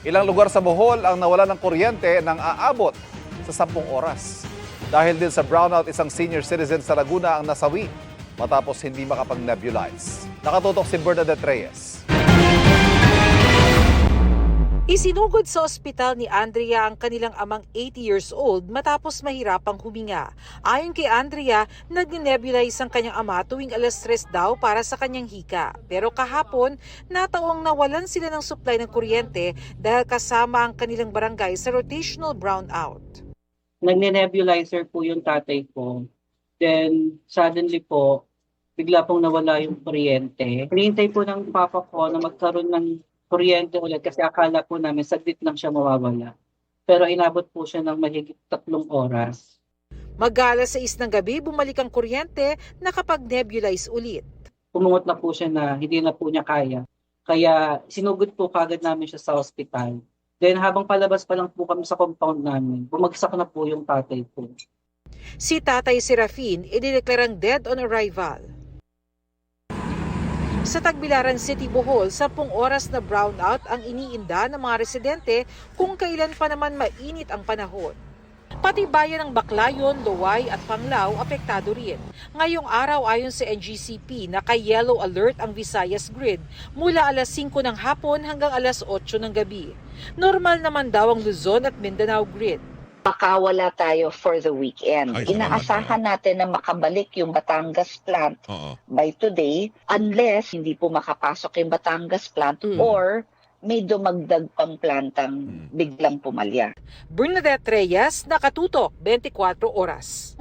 Ilang lugar sa Bohol ang nawalan ng kuryente ng aabot sa 10 oras. Dahil din sa brownout, isang senior citizen sa Laguna ang nasawi matapos hindi makapag-nebulize. Nakatutok si Bernadette Reyes. Isinugod sa ospital ni Andrea ang kanilang amang 80 years old matapos mahirapang huminga. Ayon kay Andrea, nag-nebulize ang kanyang ama tuwing alas 3 daw para sa kanyang hika. Pero kahapon, natawang nawalan sila ng supply ng kuryente dahil kasama ang kanilang barangay sa rotational brownout. Nagne-nebulizer po yung tatay ko. Then, suddenly po, bigla pong nawala yung kuryente. Hinihintay po ng papa ko na magkaroon ng kuryente ulit kasi akala po namin saglit lang siya mawawala. Pero inabot po siya ng mahigit 3 oras. Mag-alas 6 ng gabi, bumalik ang kuryente, nakapag-nebulize ulit. Pumungot na po siya na hindi na po niya kaya. Kaya sinugod po kagad namin siya sa ospital. Then habang palabas pa lang po kami sa compound namin, bumagsak na po yung tatay ko. Si Tatay Serafin, idineklarang dead on arrival. Sa Tagbilaran City, Bohol, 10 oras na brownout ang iniinda ng mga residente kung kailan pa naman mainit ang panahon. Pati bayan ng Baclayon, Luway at Panglao apektado rin. Ngayong araw ayon sa NGCP, naka-yellow alert ang Visayas grid mula alas 5 ng hapon hanggang alas 8 ng gabi. Normal naman daw ang Luzon at Mindanao grid. Makawala tayo for the weekend. Ay, Inaasahan natin na makabalik yung Batangas plant Oo. by today unless hindi po makapasok yung Batangas plant or may dumagdag pang plantang biglang pumalya. Bernadette Reyes, Nakatutok, 24 Oras.